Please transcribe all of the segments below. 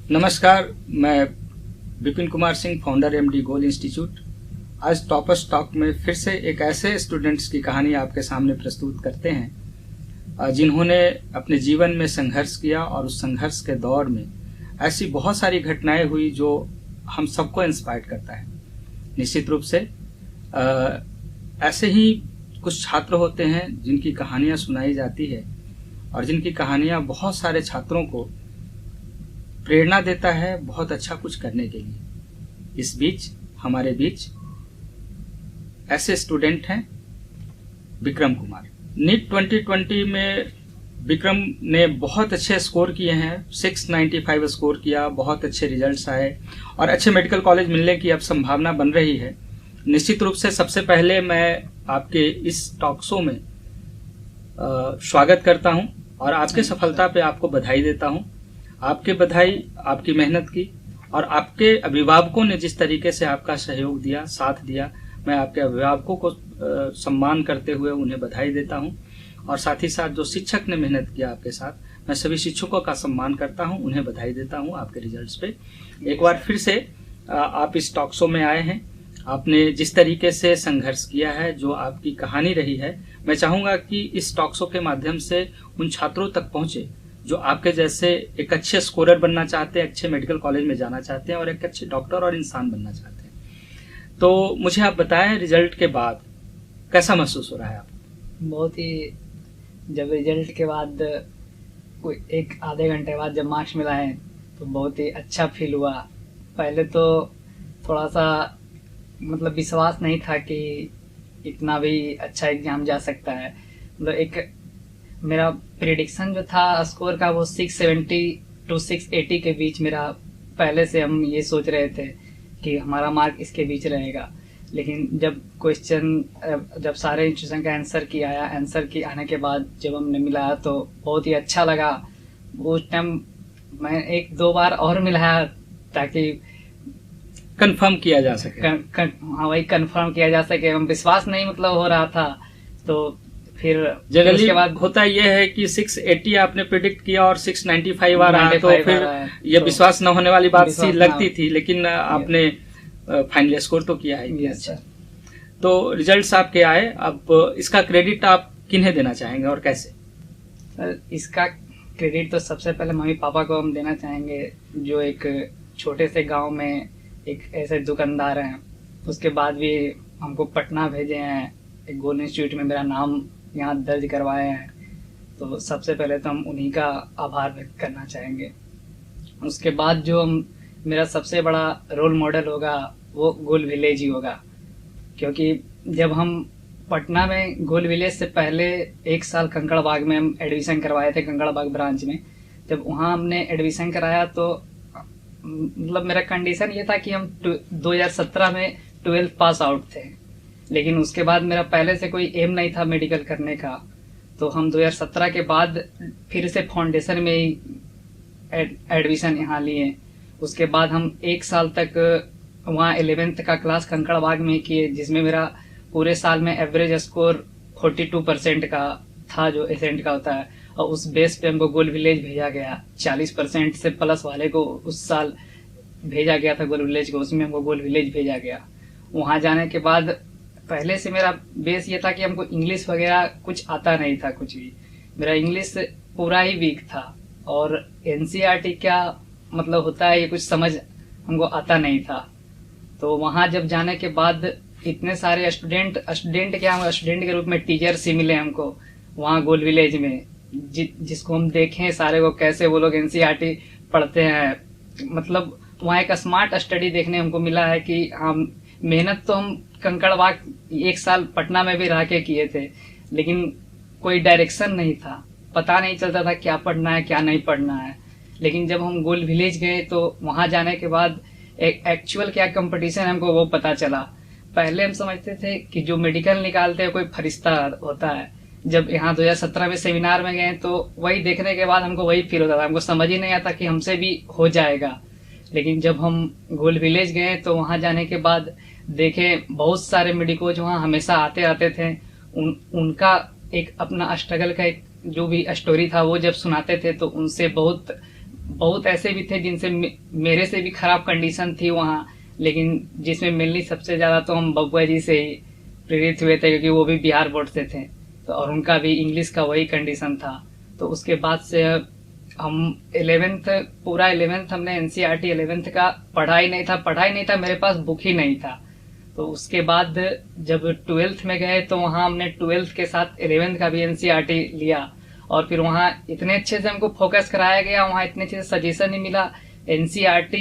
नमस्कार, मैं Vipin Kumar Singh, founder MD गोल institute. आज टॉपर्स टॉक में फिर से एक ऐसे स्टूडेंट्स की कहानी आपके सामने प्रस्तुत करते हैं जिन्होंने अपने जीवन में संघर्ष किया और उस संघर्ष के दौर में ऐसी बहुत सारी घटनाएं हुई जो हम सबको इंस्पायर करता है। निश्चित रूप से ऐसे ही कुछ छात्र होते हैं जिनकी कहानियां सुनाई जाती है और जिनकी कहानियां बहुत सारे छात्रों को प्रेरणा देता है बहुत अच्छा कुछ करने के लिए। इस बीच हमारे बीच ऐसे स्टूडेंट हैं विक्रम कुमार। नीट 2020 में विक्रम ने बहुत अच्छे स्कोर किए हैं, 695 स्कोर किया, बहुत अच्छे रिजल्ट्स आए और अच्छे मेडिकल कॉलेज मिलने की अब संभावना बन रही है। निश्चित रूप से सबसे पहले मैं आपके इस टॉक शो में स्वागत करता हूं और आपके सफलता पे आपको बधाई देता हूं। आपके बधाई आपकी मेहनत की और आपके अभिभावकों ने जिस तरीके से आपका सहयोग दिया, साथ दिया, मैं आपके अभिभावकों को सम्मान करते हुए उन्हें बधाई देता हूं और साथ ही साथ जो शिक्षक ने मेहनत किया आपके साथ, मैं सभी शिक्षकों का सम्मान करता हूं, उन्हें बधाई देता हूं आपके रिजल्ट्स पे। एक बार फिर से आप इस टॉक शो में आए हैं। आपने जिस तरीके से संघर्ष किया है, जो आपकी कहानी रही है, मैं चाहूंगा कि इस टॉक शो के माध्यम से उन छात्रों तक पहुंचे जो आपके जैसे एक अच्छे स्कोरर बनना चाहते हैं, अच्छे मेडिकल कॉलेज में जाना चाहते हैं और एक अच्छे डॉक्टर और इंसान बनना चाहते हैं। तो मुझे आप बताएं, रिजल्ट के बाद कैसा महसूस हो रहा है आपको? बहुत ही, जब रिजल्ट के बाद कोई एक आधे घंटे बाद जब मार्क्स मिला है तो बहुत ही अच्छा फील हुआ। पहले तो थोड़ा सा मतलब विश्वास नहीं था कि इतना भी अच्छा एग्जाम जा सकता है। मतलब एक मेरा प्रेडिक्शन जो था स्कोर का वो 670 टू 680 के बीच मेरा, पहले से हम ये सोच रहे थे कि हमारा मार्क इसके बीच रहेगा। लेकिन जब क्वेश्चन, जब सारे इंस्टीट्यूशन का आंसर की आने के बाद जब हमने मिलाया तो बहुत ही अच्छा लगा। उस टाइम मैं एक दो बार और मिलाया ताकि कंफर्म किया जा सके। हाँ, वही कंफर्म किया जा सके। हम विश्वास नहीं मतलब हो रहा था। तो फिर जनरली उसके बाद होता यह है कि 680 आपने प्रिडिक्ट किया और 695 आ रहा है, तो फिर ये विश्वास न होने वाली बात सी लगती थी, लेकिन आपने फाइनल स्कोर तो किया है। अच्छा, तो रिजल्ट्स आपके आए, अब इसका क्रेडिट आप किन्हें देना चाहेंगे और कैसे? सर, इसका क्रेडिट तो सबसे पहले मम्मी पापा को हम देना चाहेंगे, जो एक छोटे से गांव में एक ऐसे दुकानदार हैं। उसके बाद भी हमको पटना भेजे हैं, एक गोल्ड इंस्टीट्यूट में मेरा नाम यहाँ दर्ज करवाए हैं। तो सबसे पहले तो हम उन्हीं का आभार व्यक्त करना चाहेंगे। उसके बाद जो मेरा सबसे बड़ा रोल मॉडल होगा वो गोल विलेज ही होगा, क्योंकि जब हम पटना में गोल विलेज से पहले एक साल कंकड़बाग में हम एडमिशन करवाए थे, कंकड़बाग ब्रांच में। जब वहाँ हमने एडमिशन कराया तो मतलब मेरा कंडीशन ये था कि हम 2017 में 12th पास आउट थे, लेकिन उसके बाद मेरा पहले से कोई एम नहीं था मेडिकल करने का। तो हम 2017 के बाद फिर से फाउंडेशन में ही एडमिशन यहाँ लिए। उसके बाद हम एक साल तक वहाँ 11th का क्लास कंकड़बाग में किए, जिसमें मेरा पूरे साल में एवरेज स्कोर 42% का था, जो एसेंट का होता है। और उस बेस पे हमको गोल विलेज भेजा गया। 40% से प्लस वाले को उस साल भेजा गया था गोल विलेज को, उसमें हमको गोल विलेज भेजा गया। वहाँ जाने के बाद पहले से मेरा बेस ये था कि हमको इंग्लिश वगैरह कुछ आता नहीं था, कुछ भी। मेरा इंग्लिश पूरा ही वीक था और एनसीईआरटी क्या मतलब होता है ये कुछ समझ हमको आता नहीं था। तो वहाँ जब जाने के बाद इतने सारे स्टूडेंट के रूप में टीचर्स ही मिले हमको वहाँ गोल विलेज में, जिसको हम देखें सारे को कैसे वो लोग एनसीईआरटी पढ़ते हैं। मतलब वहाँ एक स्मार्ट स्टडी देखने हमको मिला है कि हम मेहनत तो हम कंकड़बाग एक साल पटना में भी रह के किए थे, लेकिन कोई डायरेक्शन नहीं था, पता नहीं चलता था क्या पढ़ना है क्या नहीं पढ़ना है। लेकिन जब हम गोल विलेज गए तो वहाँ जाने के बाद एक एक्चुअल क्या कंपटीशन हमको वो पता चला। पहले हम समझते थे कि जो मेडिकल निकालते हैं कोई फरिश्ता होता है। जब यहाँ 2017 में सेमिनार में गए तो वही देखने के बाद हमको वही फील होता था, हमको समझ ही नहीं आता कि हमसे भी हो जाएगा। लेकिन जब हम गोल विलेज गए तो वहाँ जाने के बाद देखे बहुत सारे मेडिकोज वहाँ हमेशा आते रहते थे। उनका एक अपना स्ट्रगल का एक जो भी स्टोरी था वो जब सुनाते थे तो उनसे बहुत बहुत ऐसे भी थे जिनसे मेरे से भी खराब कंडीशन थी वहाँ, लेकिन जिसमें मेनली सबसे ज़्यादा तो हम बबुआ जी से ही प्रेरित हुए थे, क्योंकि वो भी बिहार बोर्ड से थे, तो और उनका भी इंग्लिश का वही कंडीशन था। तो उसके बाद से हम 11th पूरा 11th हमने NCERT 11th का पढ़ाई नहीं था, मेरे पास बुक ही नहीं था। तो उसके बाद जब 12th में गए तो वहाँ हमने 12th के साथ 11th का भी NCERT लिया, और फिर वहाँ इतने अच्छे से हमको फोकस कराया गया, वहाँ इतने अच्छे से सजेशन ही मिला। NCERT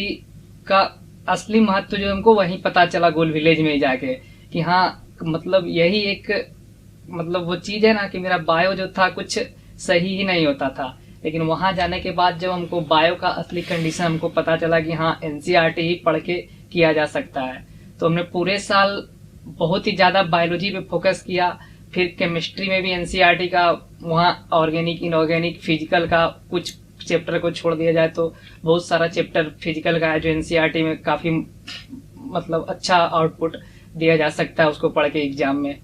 का असली महत्व जो हमको वहीं पता चला गोल विलेज में जाके, कि हाँ मतलब यही एक मतलब वो चीज है ना कि मेरा बायो जो था कुछ सही ही नहीं होता था, लेकिन वहां जाने के बाद जब हमको बायो का असली कंडीशन हमको पता चला कि हाँ NCERT ही पढ़ के किया जा सकता है, तो हमने पूरे साल बहुत ही ज्यादा बायोलॉजी पे फोकस किया। फिर केमिस्ट्री में भी NCERT का वहाँ ऑर्गेनिक इनऑर्गेनिक फिजिकल का कुछ चैप्टर को छोड़ दिया जाए तो बहुत सारा चैप्टर फिजिकल का है जो NCERT में काफी मतलब अच्छा आउटपुट दिया जा सकता है उसको पढ़ के एग्जाम में।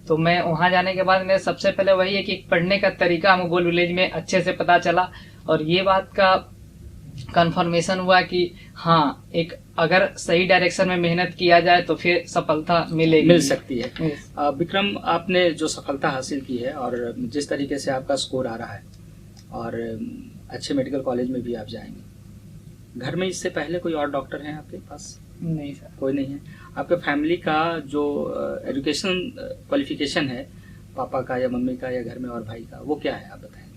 तो मैं वहां जाने के बाद मेरे सबसे पहले वही है कि पढ़ने का तरीका हमको गोल विलेज में अच्छे से पता चला, और ये बात का कंफर्मेशन हुआ कि हाँ एक अगर सही डायरेक्शन में मेहनत किया जाए तो फिर सफलता मिल सकती है। विक्रम, आपने जो सफलता हासिल की है और जिस तरीके से आपका स्कोर आ रहा है और अच्छे मेडिकल कॉलेज में भी आप जाएंगे, घर में इससे पहले कोई और डॉक्टर हैं आपके पास? नहीं सर, कोई नहीं है। आपके फैमिली का जो एजुकेशन क्वालिफिकेशन है, पापा का या मम्मी का या घर में और भाई का, वो क्या है आप बताएं?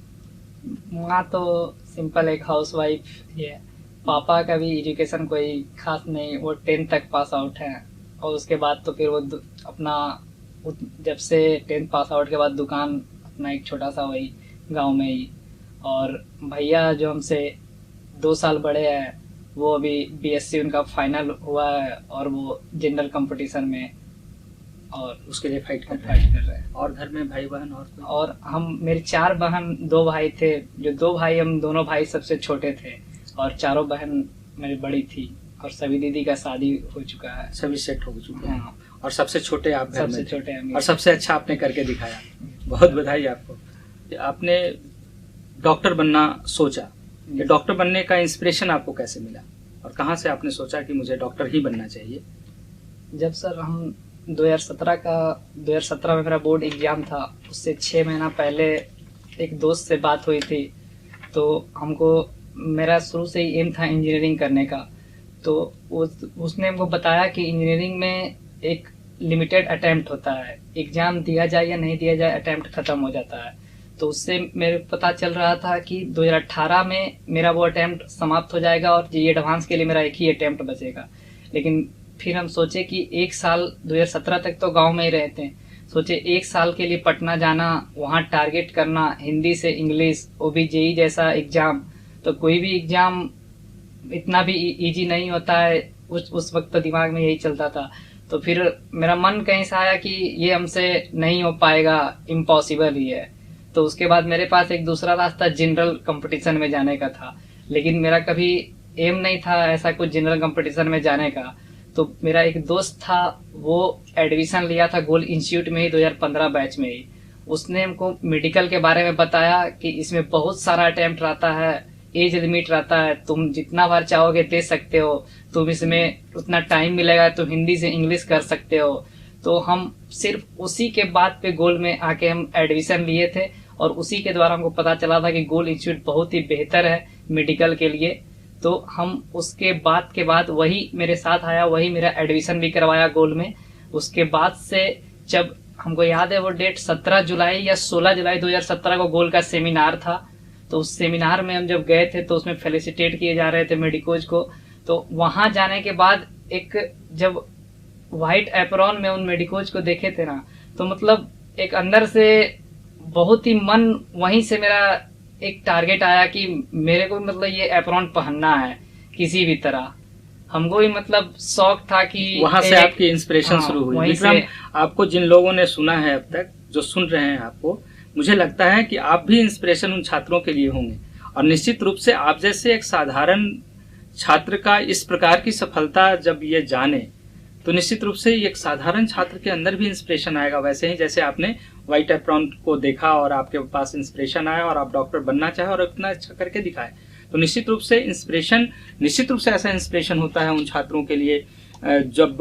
वहाँ तो सिंपल एक हाउस वाइफ ही है। पापा का भी एजुकेशन कोई खास नहीं, वो 10th तक पास आउट है, और उसके बाद तो फिर वो अपना जब से 10th पास आउट के बाद दुकान अपना एक छोटा सा वही गांव में ही। और भैया जो हमसे 2 साल बड़े हैं, वो अभी BSc उनका फाइनल हुआ है और वो जनरल कंपटीशन में और उसके लिए फाइट कर रहे हैं। और घर में भाई बहन और कोई? और हम मेरे 4 बहन 2 भाई थे, जो 2 भाई हम दोनों भाई सबसे छोटे थे, और 4 बहन मेरी बड़ी थी, और सभी दीदी का शादी हो चुका है, सभी सेट हो चुके हैं। हाँ। और सबसे छोटे आप घर सबसे में छोटे हैं और सबसे अच्छा आपने करके दिखाया। बहुत बधाई आपको। आपने डॉक्टर बनना सोचा, ये डॉक्टर बनने का इंस्पिरेशन आपको कैसे मिला और कहाँ से आपने सोचा कि मुझे डॉक्टर ही बनना चाहिए? जब सर हम 2017 में मेरा बोर्ड एग्जाम था, उससे 6 महीना पहले एक दोस्त से बात हुई थी, तो हमको मेरा शुरू से ही एम था इंजीनियरिंग करने का। तो उसने हमको बताया कि इंजीनियरिंग में एक लिमिटेड अटेम्प्ट होता है, एग्जाम दिया जाए या नहीं दिया जाए अटेम्प्ट खत्म हो जाता है। तो उससे मेरे पता चल रहा था कि 2018 में मेरा वो अटेम्प्ट समाप्त हो जाएगा और JEE एडवांस के लिए मेरा एक ही अटेम्प्ट बचेगा। लेकिन फिर हम सोचे कि 1 साल 2017 तक तो गांव में ही रहते हैं, सोचे 1 साल के लिए पटना जाना, वहाँ टारगेट करना हिंदी से इंग्लिश, वो भी JEE जैसा एग्जाम। तो कोई भी एग्जाम इतना भी इजी नहीं होता है, उस वक्त तो दिमाग में यही चलता था। तो फिर मेरा मन कहीं से आया कि ये हमसे नहीं हो पाएगा, इम्पॉसिबल ही है। तो उसके बाद मेरे पास एक दूसरा रास्ता जनरल कंपटीशन में जाने का था, लेकिन मेरा कभी एम नहीं था ऐसा कुछ जनरल कंपटीशन में जाने का। तो मेरा एक दोस्त था, वो एडमिशन लिया था गोल्ड इंस्टीट्यूट में ही 2015 बैच में ही। उसने हमको मेडिकल के बारे में बताया कि इसमें बहुत सारा अटेम्प्ट रहता है, एज लिमिट रहता है, तुम जितना बार चाहोगे दे सकते हो, तुम इसमें उतना टाइम मिलेगा, तुम हिंदी से इंग्लिश कर सकते हो। तो हम सिर्फ उसी के बाद पे गोल में आके हम एडमिशन लिए थे, और उसी के द्वारा हमको पता चला था कि गोल्ड इंस्टीट्यूट बहुत ही बेहतर है मेडिकल के लिए। तो हम उसके बाद के बाद वही मेरे साथ आया, वही मेरा एडमिशन भी करवाया गोल्ड में। उसके बाद से जब हमको याद है वो डेट 17 जुलाई या 16 जुलाई 2017 को गोल्ड का सेमिनार था, तो उस सेमिनार में हम जब गए थे तो उसमें फेलिसिटेट किए जा रहे थे मेडिकोज को। तो वहां जाने के बाद एक जब व्हाइट एप्रॉन में उन मेडिकोज को देखे थे ना, तो मतलब एक अंदर से बहुत ही मन, वहीं से मेरा एक टारगेट आया कि मेरे को मतलब ये एप्रॉन पहनना है किसी भी तरह। हमको भी मतलब शौक था कि वहां से आपकी इंस्पिरेशन शुरू हुई। विक्रम, आपको जिन लोगों ने सुना है अब तक, जो सुन रहे हैं आपको, मुझे लगता है कि आप भी इंस्पिरेशन उन छात्रों के लिए होंगे, और निश्चित रूप से आप जैसे एक साधारण छात्र का इस प्रकार की सफलता जब ये जाने, तो निश्चित रूप से एक साधारण छात्र के अंदर भी इंस्पिरेशन आएगा। वैसे ही जैसे आपने व्हाइट एप्रॉन को देखा और आपके पास इंस्पिरेशन आया और आप डॉक्टर बनना चाहे और इतना अच्छा करके दिखाए। तो निश्चित रूप से ऐसा इंस्पिरेशन होता है उन छात्रों के लिए जब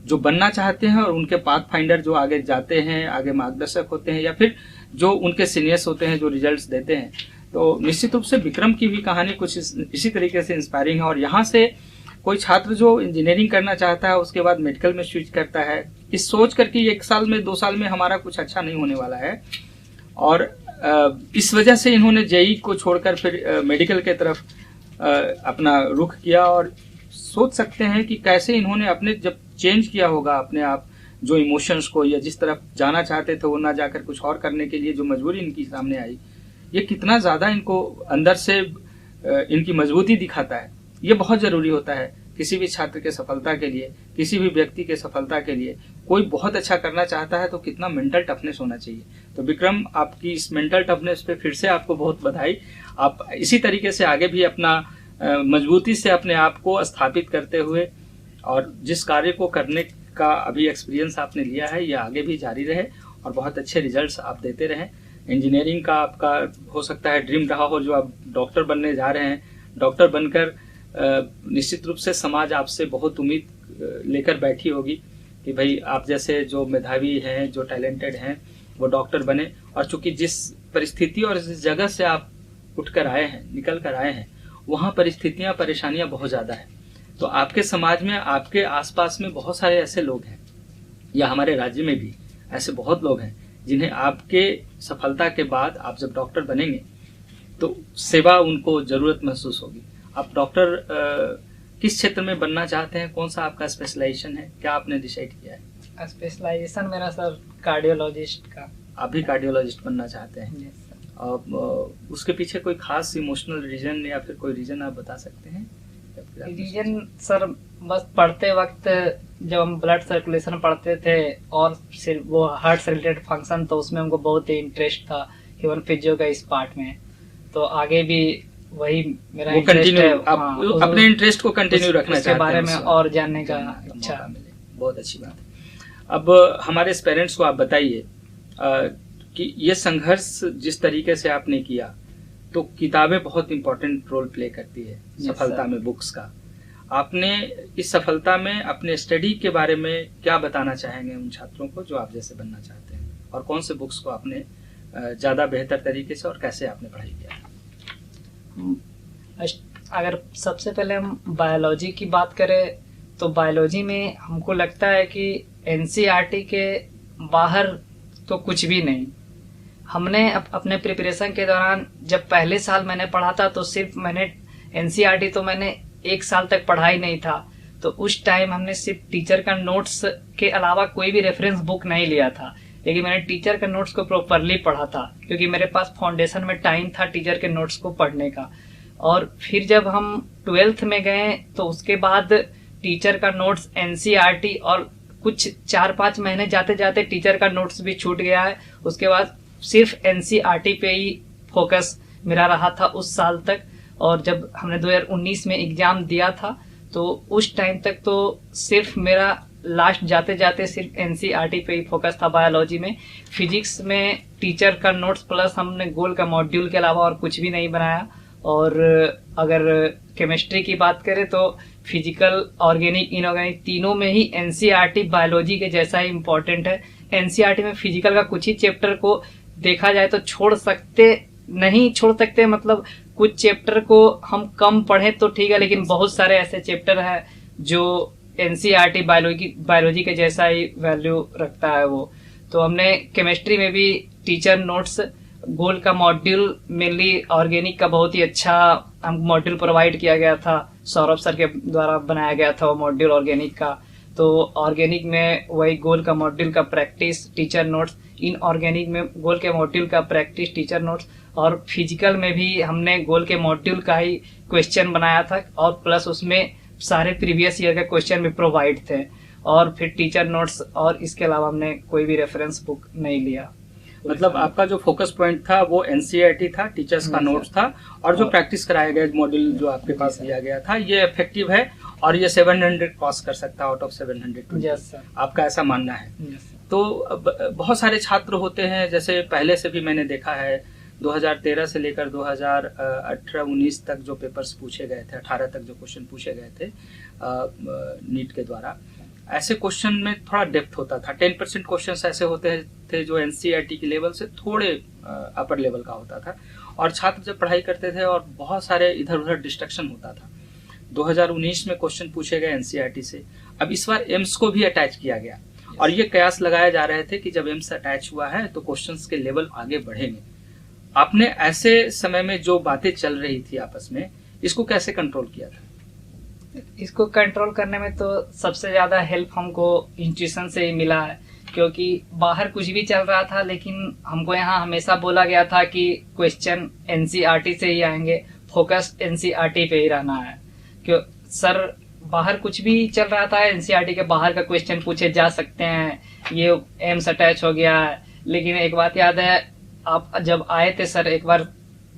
जो बनना चाहते हैं और उनके पाथ फाइंडर जो आगे जाते हैं, आगे मार्गदर्शक होते हैं, या फिर जो उनके सीनियर्स होते हैं जो रिजल्ट्स देते हैं। तो निश्चित रूप से विक्रम की भी कहानी कुछ इसी तरीके से इंस्पायरिंग है। और यहाँ से कोई छात्र जो इंजीनियरिंग करना चाहता है उसके बाद मेडिकल में स्विच करता है, इस सोच करके 1 साल में 2 साल में हमारा कुछ अच्छा नहीं होने वाला है, और इस वजह से इन्होंने जेई को छोड़कर फिर मेडिकल के तरफ अपना रुख किया। और सोच सकते हैं कि कैसे इन्होंने अपने जब चेंज किया होगा अपने आप जो इमोशंस को, या जिस तरफ जाना चाहते थे वो ना जाकर कुछ और करने के लिए जो मजबूरी इनकी सामने आई, ये कितना ज़्यादा इनको अंदर से इनकी मजबूती दिखाता है। ये बहुत ज़रूरी होता है किसी भी छात्र के सफलता के लिए, किसी भी व्यक्ति के सफलता के लिए। कोई बहुत अच्छा करना चाहता है तो कितना मेंटल टफनेस होना चाहिए। तो विक्रम, आपकी इस मेंटल टफनेस पे फिर से आपको बहुत बधाई। आप इसी तरीके से आगे भी अपना मजबूती से अपने आप को स्थापित करते हुए, और जिस कार्य को करने का अभी एक्सपीरियंस आपने लिया है ये आगे भी जारी रहे, और बहुत अच्छे रिजल्ट्स आप देते रहें। इंजीनियरिंग का आपका हो सकता है ड्रीम रहा हो, जो आप डॉक्टर बनने जा रहे हैं। डॉक्टर बनकर निश्चित रूप से समाज आपसे बहुत उम्मीद लेकर बैठी होगी कि भाई आप जैसे जो मेधावी हैं, जो टैलेंटेड हैं, वो डॉक्टर बने। और चूंकि जिस परिस्थिति और जिस जगह से आप उठकर आए हैं, निकल कर आए हैं, वहाँ परिस्थितियाँ, परेशानियाँ बहुत ज़्यादा हैं। तो आपके समाज में, आपके आसपास में बहुत सारे ऐसे लोग हैं, या हमारे राज्य में भी ऐसे बहुत लोग हैं जिन्हें आपके सफलता के बाद आप जब डॉक्टर बनेंगे तो सेवा उनको ज़रूरत महसूस होगी। आप डॉक्टर किस क्षेत्र में बनना चाहते हैं? कौन सा आपका स्पेशलाइजेशन है? क्या आपने डिसाइड किया है? स्पेशलाइजेशन मेरा सर कार्डियोलॉजिस्ट का। आप भी कार्डियोलॉजिस्ट बनना चाहते हैं? Yes sir. और उसके पीछे कोई खास इमोशनल रीजन या फिर कोई रीजन आप बता सकते हैं? रीजन सर, बस पढ़ते वक्त जब हम ब्लड सर्कुलेशन पढ़ते थे और सिर्फ वो हार्ट से रिलेटेड फंक्शन, तो उसमें हमको बहुत ही इंटरेस्ट था, ह्यूमन फिजियो का इस पार्ट में। तो आगे भी वही मेरा इंटरेस्ट है। आप अपने इंटरेस्ट को कंटिन्यू रखना चाहते हैं, बारे में और जानने का इच्छा। बहुत अच्छी बात है। अब हमारे पेरेंट्स को आप बताइए कि ये संघर्ष जिस तरीके से आपने किया, तो किताबें बहुत इंपॉर्टेंट रोल प्ले करती है सफलता में, बुक्स का। आपने इस सफलता में अपने स्टडी के बारे में क्या बताना चाहेंगे उन छात्रों को जो आप जैसे बनना चाहते हैं, और कौन से बुक्स को आपने ज़्यादा बेहतर तरीके से और कैसे आपने पढ़ाई किया? अगर सबसे पहले हम बायोलॉजी की बात करें तो बायोलॉजी में हमको लगता है कि एनसीईआरटी के बाहर तो कुछ भी नहीं। हमने अपने प्रिपरेशन के दौरान जब पहले साल मैंने पढ़ा था तो सिर्फ मैंने एनसीईआरटी तो मैंने 1 साल तक पढ़ा ही नहीं था। तो उस टाइम हमने सिर्फ टीचर का नोट्स के अलावा कोई भी रेफरेंस बुक नहीं लिया था, लेकिन मैंने टीचर के नोट्स को प्रॉपरली पढ़ा था क्योंकि मेरे पास फाउंडेशन में टाइम था टीचर के नोट्स को पढ़ने का। और फिर जब हम 12th में गए तो उसके बाद टीचर का नोट्स, एनसीईआरटी, और कुछ 4-5 महीने जाते जाते टीचर का नोट्स भी छूट गया है। उसके बाद सिर्फ एनसीईआरटी पे ही फोकस मेरा रहा था उस साल तक। और जब हमने 2019 में एग्जाम दिया था तो उस टाइम तक तो सिर्फ मेरा लास्ट जाते जाते सिर्फ एनसीईआरटी पे ही फोकस था बायोलॉजी में। फिजिक्स में टीचर का नोट्स प्लस हमने गोल का मॉड्यूल के अलावा और कुछ भी नहीं बनाया। और अगर केमिस्ट्री की बात करें तो फिजिकल, ऑर्गेनिक, इनऑर्गेनिक तीनों में ही एनसीईआरटी बायोलॉजी के जैसा ही इम्पोर्टेंट है। एनसीईआरटी में फिजिकल का कुछ ही चैप्टर को देखा जाए तो छोड़ सकते मतलब कुछ चैप्टर को हम कम पढ़े तो ठीक है, लेकिन बहुत सारे ऐसे चैप्टर हैं जो एनसीईआरटी बायोलॉजी के जैसा ही वैल्यू रखता है वो। तो हमने केमिस्ट्री में भी टीचर नोट्स, गोल का मॉड्यूल, मेनली ऑर्गेनिक का बहुत ही अच्छा हम मॉड्यूल प्रोवाइड किया गया था, सौरभ सर के द्वारा बनाया गया था वो मॉड्यूल ऑर्गेनिक का। तो ऑर्गेनिक में वही गोल का मॉड्यूल का प्रैक्टिस, टीचर नोट्स, इनऑर्गेनिक में गोल के मॉड्यूल का प्रैक्टिस, टीचर नोट्स, और फिजिकल में भी हमने गोल के मॉड्यूल का ही क्वेश्चन बनाया था और प्लस उसमें सारे प्रीवियस ईयर के क्वेश्चन भी प्रोवाइड थे। और फिर टीचर नोट्स, और इसके अलावा हमने कोई भी रेफरेंस बुक नहीं लिया। मतलब आपका जो फोकस पॉइंट था वो एनसीईआरटी था, टीचर्स का नोट्स था, और जो प्रैक्टिस कराया गया मॉड्यूल जो आपके पास दिया गया था ये इफेक्टिव है और ये 700 क्रॉस कर सकता है आउट ऑफ 700। यस सर, आपका ऐसा मानना है? यस। तो बहुत सारे छात्र होते हैं, जैसे पहले से भी मैंने देखा है 2013 से लेकर 2018-19 तक जो पेपर्स पूछे गए थे, 18 तक जो क्वेश्चन पूछे गए थे नीट के द्वारा, ऐसे क्वेश्चन में थोड़ा डेप्थ होता था। 10% क्वेश्चन ऐसे होते थे जो एनसीईआरटी के लेवल से थोड़े अपर लेवल का होता था, और छात्र जब पढ़ाई करते थे और बहुत सारे इधर उधर डिस्ट्रक्शन होता था। 2019 में क्वेश्चन पूछे गए एनसीईआरटी से, अब इस बार एम्स को भी अटैच किया गया, और ये कयास लगाए जा रहे थे कि जब एम्स अटैच हुआ है तो क्वेश्चंस के लेवल आगे बढ़ेंगे। आपने ऐसे समय में जो बातें चल रही थी आपस में, इसको कैसे कंट्रोल किया था? इसको कंट्रोल करने में तो सबसे ज्यादा हेल्प हमको इंस्टीट्यूशन से ही मिला है, क्योंकि बाहर कुछ भी चल रहा था लेकिन हमको यहाँ हमेशा बोला गया था कि क्वेश्चन एनसीईआरटी से ही आएंगे, फोकस एनसीईआरटी पे ही रहना है। क्यों सर, बाहर कुछ भी चल रहा था, एनसीईआरटी के बाहर का क्वेश्चन पूछे जा सकते हैं, ये एम्स अटैच हो गया है। लेकिन एक बात याद है, आप जब आए थे सर, एक बार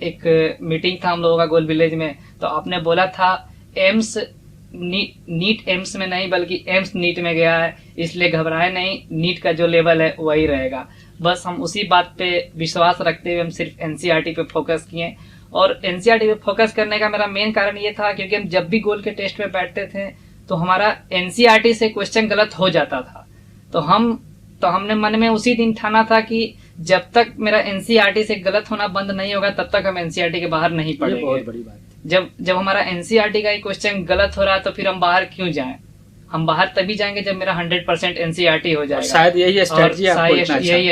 एक मीटिंग था हम लोगों का गोल विलेज में, तो आपने बोला था एम्स नीट एम्स में नहीं बल्कि एम्स नीट में गया है, इसलिए घबराए नहीं, नीट का जो लेवल है वही रहेगा। बस हम उसी बात पे विश्वास रखते हुए हम सिर्फ एनसीईआरटी पे फोकस किए। और एनसीईआरटी पे फोकस करने का मेरा मेन कारण ये था क्योंकि हम जब भी गोल के टेस्ट में बैठते थे तो हमारा एनसीईआरटी से क्वेश्चन गलत हो जाता था, तो हमने मन में उसी दिन ठाना था कि जब तक मेरा एनसीईआरटी से गलत होना बंद नहीं होगा तब तक हम एनसीईआरटी के बाहर नहीं पढ़ेंगे। बहुत बड़ी बात। जब हमारा एनसीईआरटी का ही क्वेश्चन गलत हो रहा है तो फिर हम बाहर क्यों जाएं? हम बाहर तभी जाएंगे जब मेरा 100% एनसीईआरटी हो जाएगा। शायद यही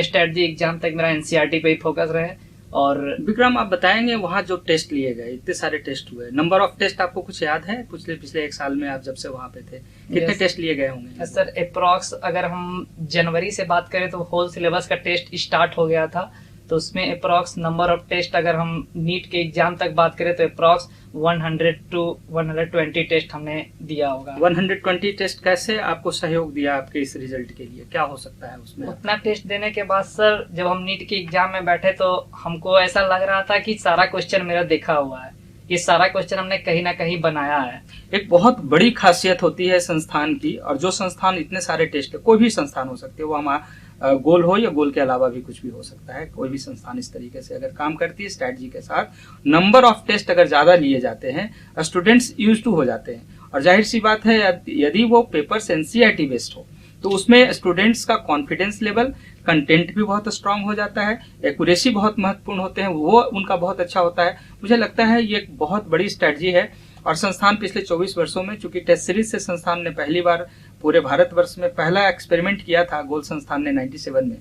स्ट्रेटजी एग्जाम तक मेरा एनसीईआरटी पे ही फोकस रहे। और विक्रम, आप बताएंगे वहाँ जो टेस्ट लिए गए, इतने सारे टेस्ट हुए, नंबर ऑफ टेस्ट आपको कुछ याद है? पिछले एक साल में आप जब से वहाँ पे थे, कितने टेस्ट लिए गए होंगे? सर अप्रोक्स अगर हम जनवरी से बात करें तो होल सिलेबस का टेस्ट स्टार्ट हो गया था, तो उसमें अप्रोक्स नंबर ऑफ टेस्ट अगर हम नीट के एग्जाम तक बात करें तो अप्रोक्स 100 to 120 टेस्ट हमने दिया होगा। 120 टेस्ट कैसे आपको सहयोग दिया आपके इस रिजल्ट के लिए? क्या हो सकता है उसमें? उतना टेस्ट देने के बाद सर, जब हम नीट के एग्जाम में बैठे तो हमको ऐसा लग रहा था कि सारा क्वेश्चन मेरा देखा हुआ है, ये सारा क्वेश्चन हमने कहीं ना कहीं बनाया है। एक बहुत बड़ी खासियत होती है संस्थान की, और जो संस्थान इतने सारे टेस्ट, कोई भी संस्थान हो सकते हैं, वो हमारा गोल हो या गोल के अलावा भी कुछ भी हो सकता है, कोई भी संस्थान इस तरीके से अगर काम करती है स्ट्रैटेजी के साथ, नंबर ऑफ टेस्ट अगर ज्यादा लिए जाते हैं, स्टूडेंट्स यूज्ड टू हो जाते हैं, और जाहिर सी बात है यदि वो पेपर्स एनसीईआरटी बेस्ड हो तो उसमें स्टूडेंट्स का कॉन्फिडेंस लेवल, कंटेंट भी बहुत स्ट्रांग हो जाता है, एक्यूरेसी बहुत महत्वपूर्ण होते हैं, वो उनका बहुत अच्छा होता है। मुझे लगता है ये एक बहुत बड़ी स्ट्रैटेजी है, और संस्थान पिछले 24 वर्षों में, चूंकि टेस्ट सीरीज से संस्थान ने पहली बार पूरे भारतवर्ष में पहला एक्सपेरिमेंट किया था गोल संस्थान ने 97 में,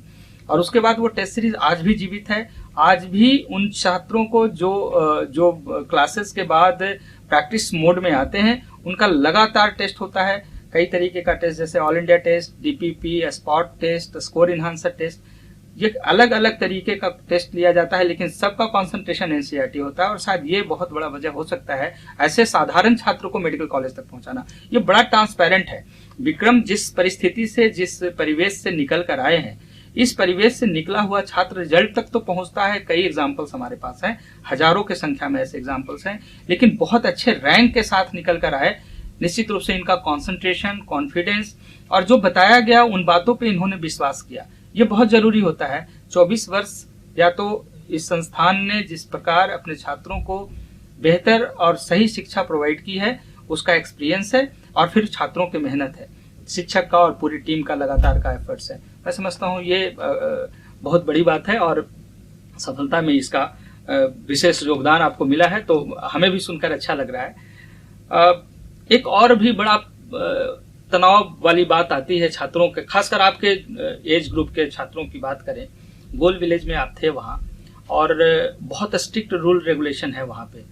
और उसके बाद वो टेस्ट सीरीज आज भी जीवित है। आज भी उन छात्रों को जो क्लासेस के बाद प्रैक्टिस मोड में आते हैं, उनका लगातार टेस्ट होता है, कई तरीके का टेस्ट, जैसे all India test, DPP, spot test, score enhancer test, ये अलग अलग तरीके का टेस्ट लिया जाता है, लेकिन सबका कंसंट्रेशन एनसीईआरटी होता है, और शायद ये बहुत बड़ा वजह हो सकता है ऐसे साधारण छात्रों को मेडिकल कॉलेज तक पहुंचाना। ये बड़ा ट्रांसपेरेंट है। विक्रम, जिस परिस्थिति से, जिस परिवेश से निकल कर आए हैं, इस परिवेश से निकला हुआ छात्र रिजल्ट तक तो पहुंचता है। कई एग्जाम्पल्स हमारे पास हैं, हजारों के संख्या में ऐसे एग्जाम्पल्स हैं, लेकिन बहुत अच्छे रैंक के साथ निकल कर आए। निश्चित रूप से इनका कॉन्सेंट्रेशन, कॉन्फिडेंस, और जो बताया गया उन बातों पे इन्होंने विश्वास किया, ये बहुत जरूरी होता है। 24 वर्ष या तो इस संस्थान ने जिस प्रकार अपने छात्रों को बेहतर और सही शिक्षा प्रोवाइड की है, उसका एक्सपीरियंस है, और फिर छात्रों की मेहनत है, शिक्षक का और पूरी टीम का लगातार का एफर्ट्स है। मैं समझता हूँ ये बहुत बड़ी बात है, और सफलता में इसका विशेष योगदान आपको मिला है, तो हमें भी सुनकर अच्छा लग रहा है। एक और भी बड़ा तनाव वाली बात आती है छात्रों के, खासकर आपके एज ग्रुप के छात्रों की बात करें। गोल विलेज में आप थे वहाँ, और बहुत स्ट्रिक्ट रूल रेगुलेशन है वहाँ पे,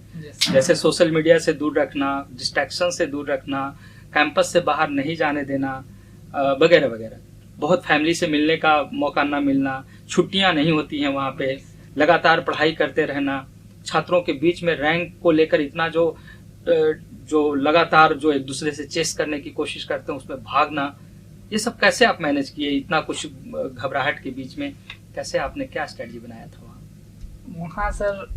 जैसे सोशल मीडिया से दूर रखना, डिस्ट्रैक्शन से दूर रखना, कैंपस से बाहर नहीं जाने देना, वगैरह वगैरह। बहुत फैमिली से मिलने का मौका ना मिलना, छुट्टियां नहीं होती हैं वहाँ पे, लगातार पढ़ाई करते रहना, छात्रों के बीच में रैंक को लेकर इतना जो लगातार जो एक दूसरे से चेस करने की कोशिश करते हैं, उसमें भागना, ये सब कैसे आप मैनेज किए? इतना कुछ घबराहट के बीच में कैसे आपने, क्या स्ट्रेटजी बनाया था वहाँ सर?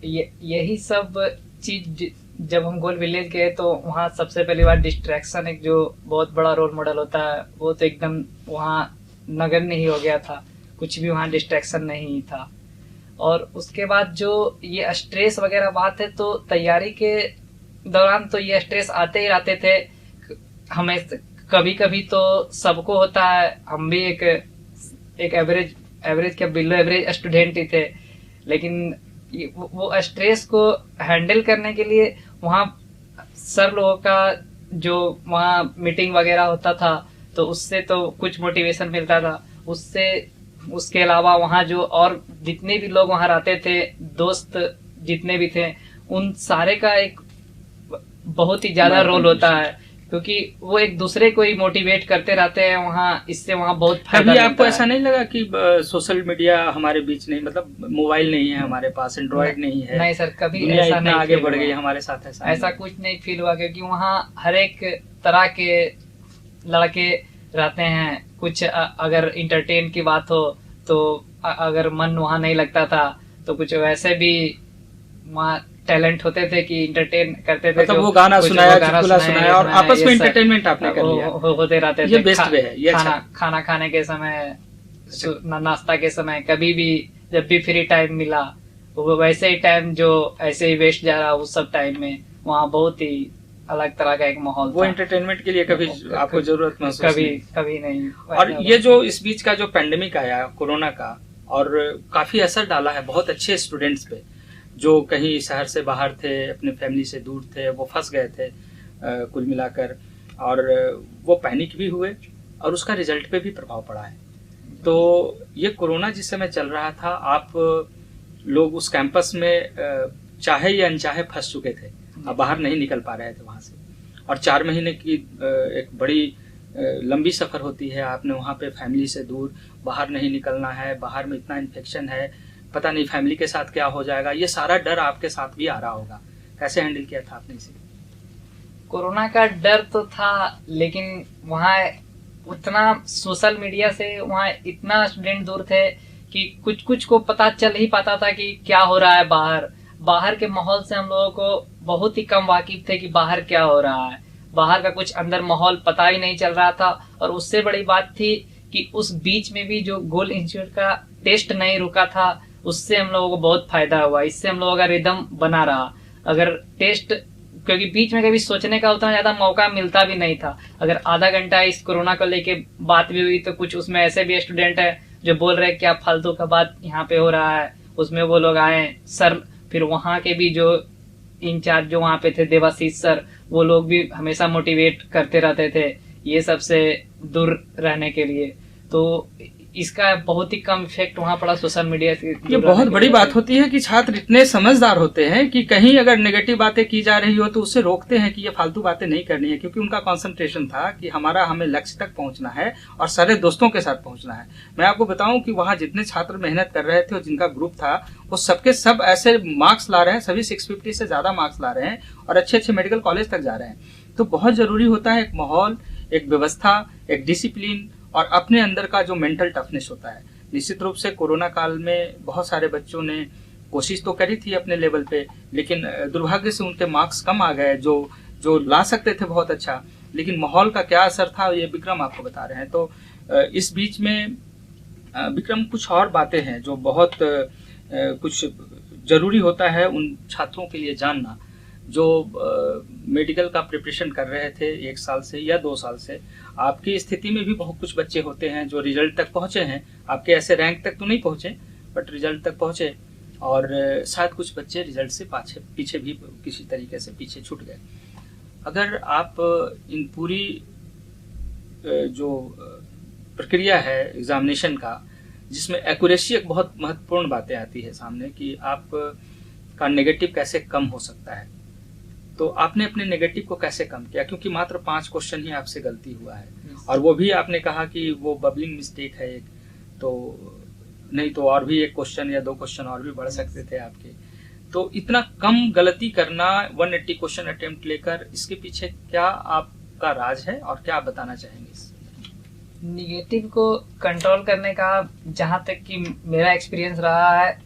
यही सब चीज जब हम गोल विलेज गए तो वहाँ सबसे पहली बार डिस्ट्रैक्शन एक जो बहुत बड़ा रोल मॉडल होता है, वो तो एकदम वहाँ नगण्य ही हो गया था, कुछ भी वहाँ डिस्ट्रैक्शन नहीं था। और उसके बाद जो ये स्ट्रेस वगैरह बात है, तो तैयारी के दौरान तो ये स्ट्रेस आते ही रहते थे हमें। कभी कभी तो सबको होता है, हम भी एक एवरेज क्या बिलो एवरेज स्टूडेंट ही थे, लेकिन वो स्ट्रेस को हैंडल करने के लिए वहाँ सर लोगों का जो वहाँ मीटिंग वगैरह होता था, तो उससे तो कुछ मोटिवेशन मिलता था। उसके अलावा वहाँ जो और जितने भी लोग वहाँ रहते थे, दोस्त जितने भी थे, उन सारे का एक बहुत ही ज्यादा रोल होता है, क्योंकि वो एक दूसरे को ही मोटिवेट करते रहते हैं वहाँ। इससे वहाँ बहुत फायदा। कभी आपको ऐसा नहीं लगा कि सोशल मीडिया हमारे बीच नहीं, मतलब मोबाइल नहीं है हमारे पास, एंड्रॉइड नहीं है? नहीं सर, कभी दुनिया ऐसा इतना नहीं आगे feel बढ़ हुआ। गई हमारे साथ, ऐसा कुछ नहीं फील हुआ, क्योंकि वहाँ हर एक तरह के लड़के रहते हैं। कुछ अगर इंटरटेन की बात हो तो अगर मन वहाँ नहीं लगता था, तो कुछ वैसे भी वहाँ टैलेंट होते थे कि इंटरटेन करते थे। मतलब वो गाना सुनाया, चुटकुला सुनाया और आपस में इंटरटेनमेंट आपने कर लिया, होते रहते थे। ये बेस्ट वे है, ये अच्छा। खाना खाने के समय, नाश्ता के समय, कभी भी जब भी फ्री टाइम मिला, वो वैसे ही टाइम जो ऐसे ही वेस्ट जा रहा उस सब टाइम में, वहाँ बहुत ही अलग तरह का एक माहौल वो एंटरटेनमेंट के लिए कभी आपको जरूरत महसूस कभी नहीं। और ये जो इस बीच का जो पेंडेमिक आया कोरोना का, और काफी असर डाला है बहुत अच्छे स्टूडेंट्स पे, जो कहीं शहर से बाहर थे, अपने फैमिली से दूर थे, वो फंस गए थे कुल मिलाकर, और वो पैनिक भी हुए और उसका रिजल्ट पे भी प्रभाव पड़ा है। तो ये कोरोना जिस समय चल रहा था, आप लोग उस कैंपस में चाहे या अनचाहे फंस चुके थे, अब बाहर नहीं निकल पा रहे थे वहां से, और 4 महीने की एक बड़ी लंबी सफर होती है। आपने वहां पे फैमिली से दूर, बाहर नहीं निकलना है, बाहर में इतना इन्फेक्शन है, पता नहीं फैमिली के साथ क्या हो जाएगा, ये सारा डर आपके साथ भी आ रहा होगा। कैसे हैंडल किया था आपने इसे? कोरोना का डर तो था, लेकिन वहाँ उतना सोशल मीडिया से वहाँ इतना स्टूडेंट दूर थे कि कुछ कुछ को पता चल ही पाता था कि क्या हो रहा है बाहर के माहौल से हम लोगों को बहुत ही कम वाकिफ थे कि बाहर क्या हो रहा है। बाहर का कुछ अंदर माहौल पता ही नहीं चल रहा था। और उससे बड़ी बात थी कि उस बीच में भी जो गोल्ड इंस्टीट्यूट का टेस्ट नहीं रुका था, उससे हम लोगों को बहुत फायदा हुआ। इससे हम लोगों का रिदम बना रहा। अगर टेस्ट, क्योंकि बीच में कभी सोचने का उतना ज्यादा मौका मिलता भी नहीं था। अगर आधा घंटा इस कोरोना को लेके बात भी हुई, तो कुछ उसमें ऐसे भी स्टूडेंट है जो बोल रहे क्या फालतू का बात यहाँ पे हो रहा है। उसमें वो लोग आए सर, फिर वहाँ के भी जो इंचार्ज जो वहाँ पे थे देवाशीष सर, वो लोग भी हमेशा मोटिवेट करते रहते थे ये सबसे दूर रहने के लिए। तो इसका बहुत ही कम इफेक्ट वहाँ पड़ा सोशल मीडिया से। ये बहुत बड़ी बात होती है कि छात्र इतने समझदार होते हैं कि कहीं अगर नेगेटिव बातें की जा रही हो तो उससे रोकते हैं कि ये फालतू बातें नहीं करनी है, क्योंकि उनका कंसंट्रेशन था कि हमें लक्ष्य तक पहुंचना है और सारे दोस्तों के साथ पहुंचना है। मैं आपको बताऊं कि वहाँ जितने छात्र मेहनत कर रहे थे और जिनका ग्रुप था, वो सबके सब ऐसे मार्क्स ला रहे हैं, सभी 650 से ज्यादा मार्क्स ला रहे हैं और अच्छे अच्छे मेडिकल कॉलेज तक जा रहे हैं। तो बहुत जरूरी होता है एक माहौल, एक व्यवस्था, एक डिसिप्लिन और अपने अंदर का जो मेंटल टफनेस होता है। निश्चित रूप से कोरोना काल में बहुत सारे बच्चों ने कोशिश तो करी थी अपने लेवल पे, लेकिन दुर्भाग्य से उनके मार्क्स कम आ गए जो ला सकते थे बहुत अच्छा। लेकिन माहौल का क्या असर था ये विक्रम आपको बता रहे हैं। तो इस बीच में विक्रम कुछ और बातें हैं जो बहुत कुछ जरूरी होता है उन छात्रों के लिए जानना जो मेडिकल का प्रिपरेशन कर रहे थे 1 साल से या 2 साल से। आपकी स्थिति में भी बहुत कुछ बच्चे होते हैं जो रिजल्ट तक पहुंचे हैं, आपके ऐसे रैंक तक तो नहीं पहुंचे बट रिजल्ट तक पहुंचे, और शायद कुछ बच्चे रिजल्ट से पीछे भी किसी तरीके से पीछे छूट गए। अगर आप इन पूरी जो प्रक्रिया है एग्जामिनेशन का, जिसमें एक्यूरेसी एक बहुत महत्वपूर्ण बातें आती है सामने कि आप का नेगेटिव कैसे कम हो सकता है, तो आपने अपने नेगेटिव को कैसे कम किया? क्योंकि मात्र 5 क्वेश्चन ही आपसे गलती हुआ है और वो भी आपने कहा कि वो बबलिंग मिस्टेक है एक, तो नहीं तो और भी 1 क्वेश्चन या 2 क्वेश्चन और भी बढ़ सकते थे आपके। तो इतना कम गलती करना 180 क्वेश्चन अटेम्प्ट लेकर, इसके पीछे क्या आपका राज है और क्या आप बताना चाहेंगे? निगेटिव को कंट्रोल करने का जहाँ तक कि मेरा एक्सपीरियंस रहा है,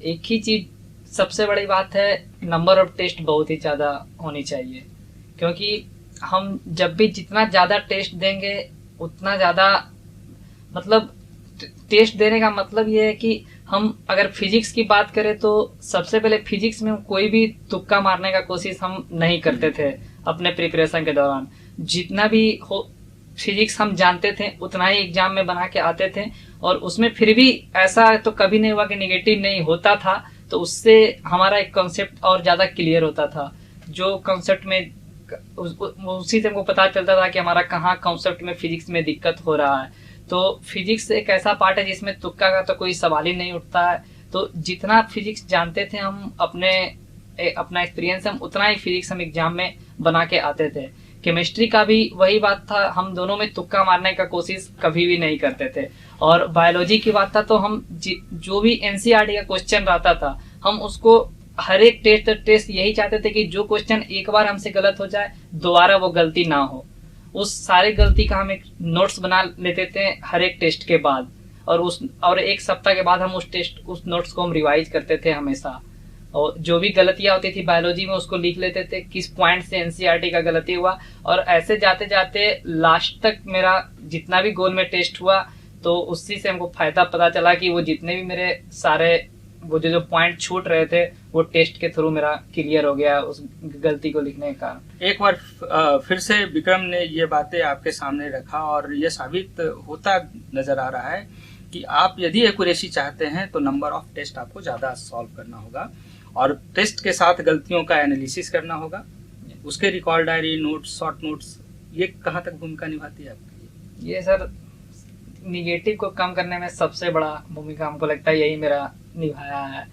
एक ही चीज सबसे बड़ी बात है, नंबर ऑफ टेस्ट बहुत ही ज्यादा होनी चाहिए। क्योंकि हम जब भी जितना ज्यादा टेस्ट देंगे उतना ज्यादा, मतलब टेस्ट देने का मतलब ये है कि हम अगर फिजिक्स की बात करें तो सबसे पहले फिजिक्स में कोई भी तुक्का मारने का कोशिश हम नहीं करते थे अपने प्रिपरेशन के दौरान। जितना भी हो फिजिक्स हम जानते थे उतना ही एग्जाम में बना के आते थे, और उसमें फिर भी ऐसा तो कभी नहीं हुआ कि निगेटिव नहीं होता था, तो उससे हमारा एक कॉन्सेप्ट और ज्यादा क्लियर होता था। जो कॉन्सेप्ट में उसी से हमको पता चलता था कि हमारा कहाँ कॉन्सेप्ट में फिजिक्स में दिक्कत हो रहा है। तो फिजिक्स एक ऐसा पार्ट है जिसमें तुक्का का तो कोई सवाल ही नहीं उठता है। तो जितना फिजिक्स जानते थे हम अपना एक्सपीरियंस हम उतना ही फिजिक्स हम एग्जाम में बना के आते थे। केमिस्ट्री का भी वही बात था, हम दोनों में तुक्का मारने का कोशिश कभी भी नहीं करते थे। और बायोलॉजी की बात था तो हम जो भी एनसीईआरटी का क्वेश्चन रहता था हम उसको हर एक टेस्ट यही चाहते थे कि जो क्वेश्चन एक बार हमसे गलत हो जाए दोबारा वो गलती ना हो। उस सारे गलती का हम एक नोट्स बना लेते थे हर एक टेस्ट के बाद, और एक सप्ताह के बाद हम उस नोट्स को हम रिवाइज करते थे हमेशा। और जो भी गलतियां होती थी बायोलॉजी में उसको लिख लेते थे किस पॉइंट से एनसीईआरटी का गलती हुआ। और ऐसे जाते जाते लास्ट तक मेरा जितना भी गोल में टेस्ट हुआ तो उसी से हमको फायदा पता चला कि वो जितने भी मेरे सारे वो जो पॉइंट छूट रहे थे वो टेस्ट के थ्रू मेरा क्लियर हो गया उस गलती को लिखने के कारण। एक बार फिर से विक्रम ने ये बातें आपके सामने रखा और ये साबित होता नजर आ रहा है कि आप यदि एक्यूरेसी चाहते हैं तो नंबर ऑफ टेस्ट आपको ज्यादा सॉल्व करना होगा और टेस्ट के साथ गलतियों का एनालिसिस करना होगा। उसके record diary, notes, short notes, ये कहाँ तक भूमिका निभाती है आपकी? ये सर निगेटिव को कम करने में सबसे बड़ा भूमिका हमको लगता है यही मेरा निभाया है,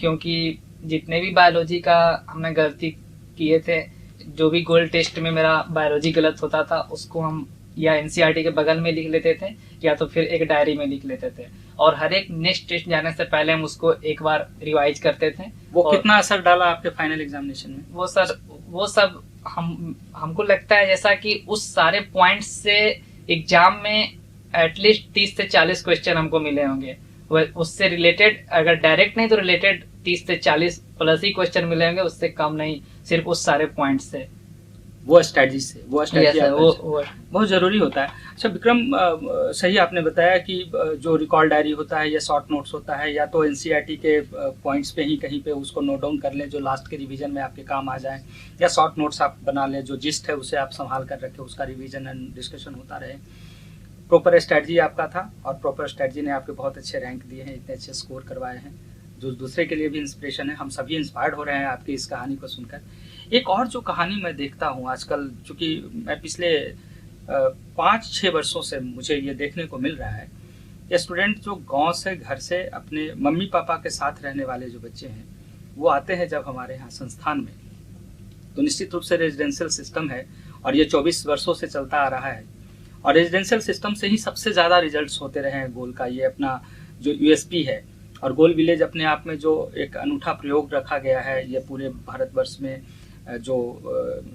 क्योंकि जितने भी बायोलॉजी का हमने गलती किए थे, जो भी गोल्ड टेस्ट में मेरा बायोलॉजी गलत होता था उसको हम या एनसीईआरटी के बगल में लिख लेते थे या तो फिर एक डायरी में लिख लेते थे, और हर एक नेक्स्ट टेस्ट जाने से पहले हम उसको एक बार रिवाइज करते थे। वो कितना असर डाला आपके फाइनल एग्जामिनेशन में? वो सब हमको लगता है जैसा कि उस सारे पॉइंट्स से एग्जाम में एटलीस्ट 30 से 40 क्वेश्चन हमको मिले होंगे। उससे रिलेटेड अगर डायरेक्ट नहीं तो रिलेटेड 30 से 40 प्लस ही क्वेश्चन मिले होंगे, उससे कम नहीं, सिर्फ उस सारे पॉइंट से। वो स्ट्रेटजी वो बहुत जरूरी होता है। अच्छा विक्रम, सही आपने बताया कि जो रिकॉर्ड डायरी होता है या शॉर्ट नोट्स होता है या तो एनसीईआरटी के पॉइंट्स पे ही कहीं पे उसको नोट डाउन कर लें जो लास्ट के रिवीजन में आपके काम आ जाए, या शॉर्ट नोट्स आप बना लें जो जिस्ट है उसे आप संभाल कर रखें, उसका रिवीजन एंड डिस्कशन होता रहे। प्रॉपर स्ट्रेटजी आपका था और प्रॉपर स्ट्रेटजी ने आपके बहुत अच्छे रैंक दिए हैं, इतने अच्छे स्कोर करवाए हैं जो दूसरे के लिए भी इंस्पिरेशन है। हम सभी इंस्पायर्ड हो रहे हैं आपकी इस कहानी को सुनकर। एक और जो कहानी मैं देखता हूँ आजकल, चूंकि मैं पिछले 5-6 वर्षों से मुझे ये देखने को मिल रहा है, ये स्टूडेंट जो गांव से घर से अपने मम्मी पापा के साथ रहने वाले जो बच्चे हैं वो आते हैं जब हमारे यहाँ संस्थान में, तो निश्चित रूप से रेजिडेंशियल सिस्टम है और ये 24 वर्षों से चलता आ रहा है और रेजिडेंशियल सिस्टम से ही सबसे ज़्यादा रिजल्ट्स होते रहे हैं। गोल का ये अपना जो यूएसपी है, और गोल विलेज अपने आप में जो एक अनूठा प्रयोग रखा गया है, ये पूरे भारतवर्ष में जो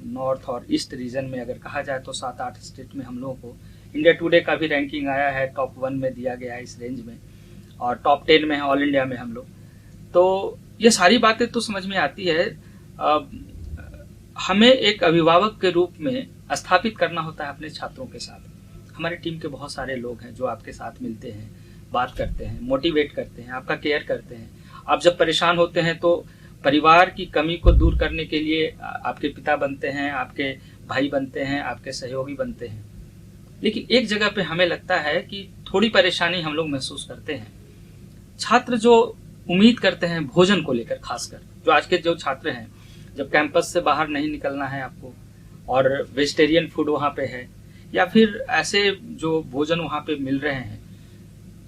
नॉर्थ और ईस्ट रीजन में अगर कहा जाए तो 7-8 स्टेट में हम लोगों को इंडिया टुडे का भी रैंकिंग आया है, टॉप 1 में दिया गया है इस रेंज में, और टॉप 10 में है ऑल इंडिया में हम लोग। तो ये सारी बातें तो समझ में आती है, हमें एक अभिभावक के रूप में स्थापित करना होता है अपने छात्रों के साथ। हमारी टीम के बहुत सारे लोग हैं जो आपके साथ मिलते हैं, बात करते हैं, मोटिवेट करते हैं, आपका केयर करते हैं। आप जब परेशान होते हैं तो परिवार की कमी को दूर करने के लिए आपके पिता बनते हैं, आपके भाई बनते हैं, आपके सहयोगी बनते हैं। लेकिन एक जगह पे हमें लगता है कि थोड़ी परेशानी हम लोग महसूस करते हैं। छात्र जो उम्मीद करते हैं भोजन को लेकर, खासकर जो आज के जो छात्र हैं, जब कैंपस से बाहर नहीं निकलना है आपको और वेजिटेरियन फूड वहाँ पे है या फिर ऐसे जो भोजन वहाँ पे मिल रहे हैं,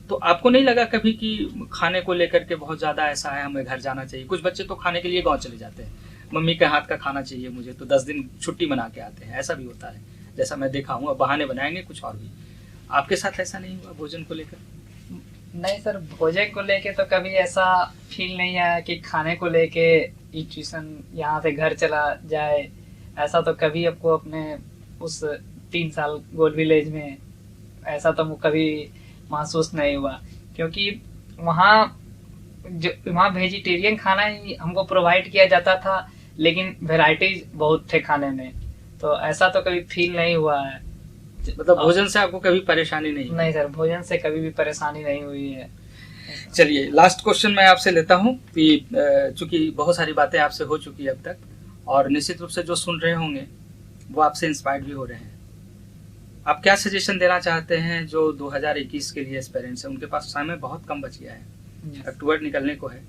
तो आपको नहीं लगा कभी कि खाने को लेकर के बहुत ज्यादा ऐसा है हमें घर जाना चाहिए? कुछ बच्चे तो खाने के लिए गांव चले जाते हैं, मम्मी के हाथ का खाना चाहिए मुझे, तो 10 दिन छुट्टी मना के आते हैं। ऐसा भी होता है जैसा मैं देखा हूँ, अब बहाने बनाएंगे कुछ और भी। आपके साथ ऐसा नहीं हुआ भोजन को लेकर? नहीं सर, भोजन को लेके तो कभी ऐसा फील नहीं आया कि खाने को लेके ट्यूशन यहाँ से घर चला जाए, ऐसा तो कभी आपको अपने उस 3 साल गोल्ड विलेज में ऐसा तो कभी महसूस नहीं हुआ, क्योंकि वहाँ वेजिटेरियन खाना ही हमको प्रोवाइड किया जाता था, लेकिन वैरायटीज बहुत थे खाने में, तो ऐसा तो कभी फील नहीं हुआ है। मतलब भोजन से आपको कभी परेशानी नहीं? नहीं सर, भोजन से कभी भी परेशानी नहीं हुई है। चलिए लास्ट क्वेश्चन मैं आपसे लेता हूँ कि चूंकि बहुत सारी बातें आपसे हो चुकी है अब तक, और निश्चित रूप से जो सुन रहे होंगे वो आपसे इंस्पायर्ड भी हो रहे हैं। आप क्या सजेशन देना चाहते हैं जो 2021 के लिए एस्पिरेंट्स हैं? उनके पास समय बहुत कम बच गया है, अक्टूबर निकलने को है।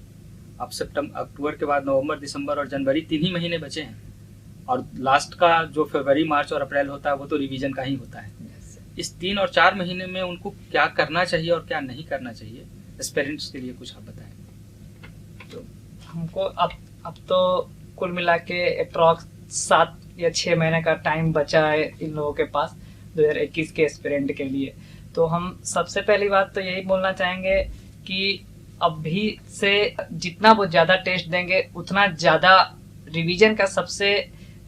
अब अक्टूबर के बाद नवंबर, दिसंबर और जनवरी 3 ही महीने बचे हैं, और लास्ट का जो फरवरी, मार्च और अप्रैल होता है वो तो रिवीजन का ही होता है। इस 3 और 4 महीने में उनको क्या करना चाहिए और क्या नहीं करना चाहिए एस्पिरेंट्स के लिए, कुछ आप बताएं। तो हमको अब तो कुल मिला के अप्रॉक्स 7 या 6 महीने का टाइम बचा है इन लोगों के पास 2021 के एस्पिरेंट के लिए। तो हम सबसे पहली बात तो यही बोलना चाहेंगे कि अभी से जितना वो ज़्यादा टेस्ट देंगे उतना ज़्यादा रिवीजन का सबसे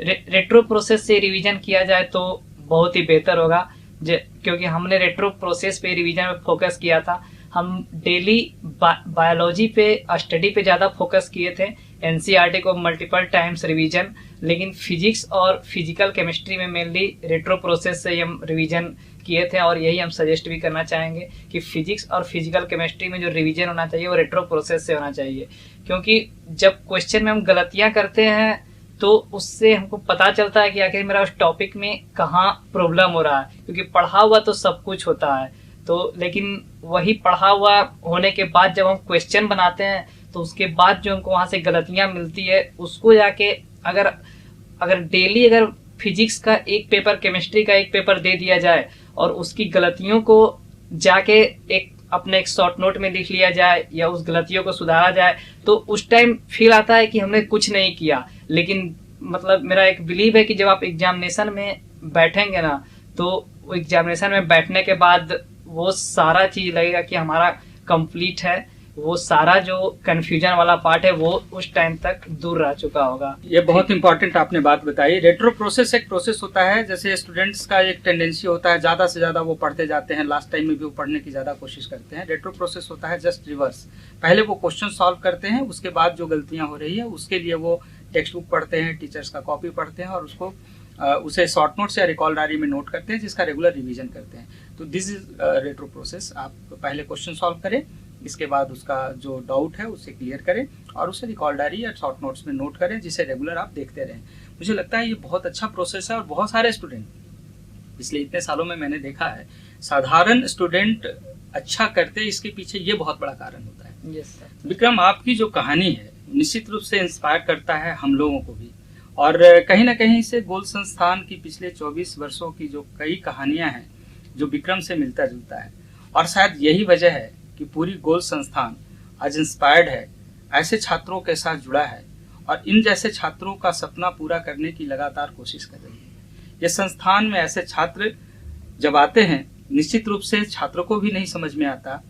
रेट्रो प्रोसेस से रिवीजन किया जाए तो बहुत ही बेहतर होगा। क्योंकि हमने रेट्रो प्रोसेस पे रिवीजन में फोकस किया था। हम डेली बायोलॉजी पे स्टडी पे ज़्यादा फोकस किए थे, एनसीईआरटी को मल्टीपल टाइम्स रिवीजन, लेकिन फिजिक्स और फिजिकल केमिस्ट्री में मेनली रेट्रो प्रोसेस से हम रिवीजन किए थे। और यही हम सजेस्ट भी करना चाहेंगे कि फिजिक्स और फिजिकल केमिस्ट्री में जो रिवीजन होना चाहिए वो रेट्रो प्रोसेस से होना चाहिए। क्योंकि जब क्वेश्चन में हम गलतियाँ करते हैं तो उससे हमको पता चलता है कि आखिर मेरा उस टॉपिक में कहाँ प्रॉब्लम हो रहा है। क्योंकि पढ़ा हुआ तो सब कुछ होता है, तो लेकिन वही पढ़ा हुआ होने के बाद जब हम क्वेश्चन बनाते हैं तो उसके बाद जो हमको वहाँ से गलतियाँ मिलती है उसको जाके अगर डेली अगर फिजिक्स का एक पेपर, केमिस्ट्री का एक पेपर दे दिया जाए और उसकी गलतियों को जाके अपने एक शॉर्ट नोट में लिख लिया जाए या उस गलतियों को सुधारा जाए तो उस टाइम फील आता है कि हमने कुछ नहीं किया। लेकिन मतलब मेरा एक बिलीव है कि जब आप एग्जामिनेशन में बैठेंगे ना तो एग्जामिनेशन में बैठने के बाद वो सारा चीज लगेगा कि हमारा कंप्लीट है, वो सारा जो कंफ्यूजन वाला पार्ट है वो उस टाइम तक दूर रह चुका होगा। ये बहुत इंपॉर्टेंट आपने बात बताई। रेट्रो प्रोसेस एक प्रोसेस होता है, जैसे स्टूडेंट्स का एक टेंडेंसी होता है ज़्यादा से ज़्यादा वो पढ़ते जाते हैं, लास्ट टाइम में भी वो पढ़ने की ज़्यादा कोशिश करते हैं। रेट्रो प्रोसेस होता है जस्ट रिवर्स, पहले वो क्वेश्चन सॉल्व करते हैं, उसके बाद जो गलतियाँ हो रही है उसके लिए वो टेक्स्ट बुक पढ़ते हैं, टीचर्स का कॉपी पढ़ते हैं और उसे शॉर्ट नोट्स या रिकॉल डायरी में नोट करते हैं, जिसका रेगुलर रिवीजन करते हैं। तो दिस इज रेट्रो प्रोसेस। आप पहले क्वेश्चन सॉल्व करें, इसके बाद उसका जो डाउट है उसे क्लियर करें और उसे रिकॉल डायरी या शॉर्ट नोट्स में नोट करें, जिसे रेगुलर आप देखते रहें। मुझे लगता है ये बहुत अच्छा प्रोसेस है और बहुत सारे स्टूडेंट, इसलिए इतने सालों में मैंने देखा है साधारण स्टूडेंट अच्छा करते, इसके पीछे ये बहुत बड़ा कारण होता है। Yes sir. विक्रम, आपकी जो कहानी है निश्चित रूप से इंस्पायर करता है हम लोगों को भी, और कहीं ना कहीं से गोल संस्थान की पिछले 24 वर्षों की जो कई कहानियां हैं जो विक्रम से मिलता जुलता है, और शायद यही वजह है कि पूरी गोल संस्थान आज इंस्पायर्ड है, ऐसे छात्रों के साथ जुड़ा है और इन जैसे छात्रों का सपना पूरा करने की लगातार कोशिश कर रही है। ये संस्थान में ऐसे छात्र जब आते हैं, निश्चित रूप से छात्रों को भी नहीं समझ में आता,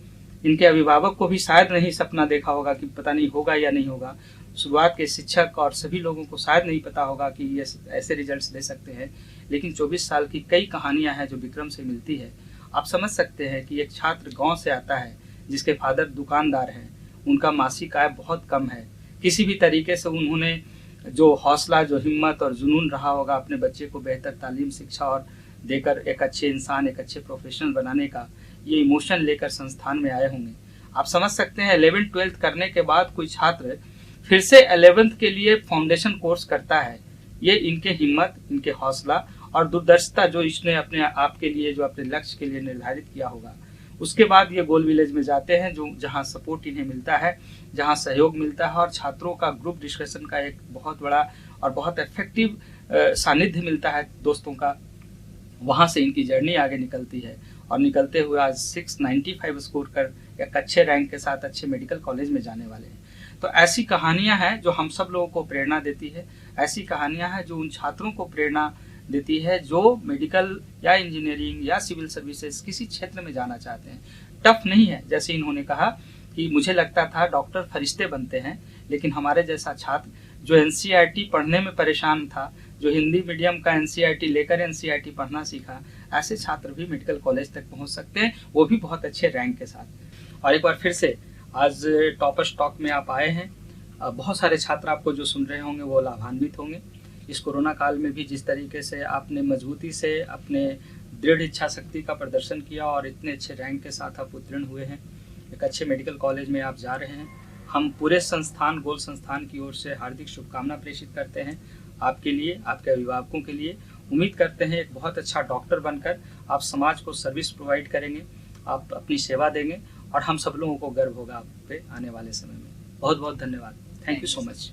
इनके अभिभावक को भी शायद नहीं सपना देखा होगा कि पता नहीं होगा या नहीं होगा, शुरुआत के शिक्षक और सभी लोगों को शायद नहीं पता होगा कि ये ऐसे रिजल्ट्स दे सकते हैं। लेकिन 24 साल की कई कहानियां हैं जो विक्रम से मिलती है। आप समझ सकते हैं कि एक छात्र गांव से आता है जिसके फादर दुकानदार हैं, उनका मासिक आय बहुत कम है, किसी भी तरीके से उन्होंने जो हौसला, जो हिम्मत और जुनून रहा होगा अपने बच्चे को बेहतर तालीम, शिक्षा और देकर एक अच्छे इंसान, एक अच्छे प्रोफेशनल बनाने का, ये इमोशन लेकर संस्थान में आए होंगे। आप समझ सकते हैं 11th-12th करने के बाद कोई छात्र फिर से 11th के लिए फाउंडेशन कोर्स करता है, ये इनके हिम्मत, इनके हौसला और दूरदर्शिता जो इसने अपने आप के लिए, जो अपने लक्ष्य के लिए निर्धारित किया होगा। उसके बाद ये गोल विलेज में जाते हैं, जो जहाँ सपोर्ट इन्हें मिलता है, जहाँ सहयोग मिलता है और छात्रों का ग्रुप डिस्कशन का एक बहुत बड़ा और बहुत इफेक्टिव सानिध्य मिलता है दोस्तों का। वहाँ से इनकी जर्नी आगे निकलती है और निकलते हुए आज 695 स्कोर कर एक अच्छे रैंक के साथ अच्छे मेडिकल कॉलेज में जाने वाले हैं। तो ऐसी कहानियां हैं जो हम सब लोगों को प्रेरणा देती है, ऐसी कहानियां हैं जो उन छात्रों को प्रेरणा देती है जो मेडिकल या इंजीनियरिंग या सिविल सर्विसेज किसी क्षेत्र में जाना चाहते हैं। टफ नहीं है, जैसे इन्होंने कहा कि मुझे लगता था डॉक्टर फरिश्ते बनते हैं, लेकिन हमारे जैसा छात्र जो एनसीईआरटी पढ़ने में परेशान था, जो हिंदी मीडियम का एनसीईआरटी लेकर एनसीईआरटी पढ़ना सीखा, ऐसे छात्र भी मेडिकल कॉलेज तक पहुंच सकते हैं, वो भी बहुत अच्छे रैंक के साथ। और एक बार फिर से आज टॉपर स्टॉक में आप आए हैं, बहुत सारे छात्र आपको जो सुन रहे होंगे वो लाभान्वित होंगे। इस कोरोना काल में भी जिस तरीके से आपने मजबूती से अपने दृढ़ इच्छा शक्ति का प्रदर्शन किया और इतने अच्छे रैंक के साथ आप उत्तीर्ण हुए हैं, एक अच्छे मेडिकल कॉलेज में आप जा रहे हैं। हम पूरे संस्थान, गोल संस्थान की ओर से हार्दिक शुभकामना प्रेषित करते हैं आपके लिए, आपके अभिभावकों के लिए। उम्मीद करते हैं एक बहुत अच्छा डॉक्टर बनकर आप समाज को सर्विस प्रोवाइड करेंगे, आप अपनी सेवा देंगे और हम सब लोगों को गर्व होगा आप पे आने वाले समय में। बहुत बहुत धन्यवाद। Thank you so much.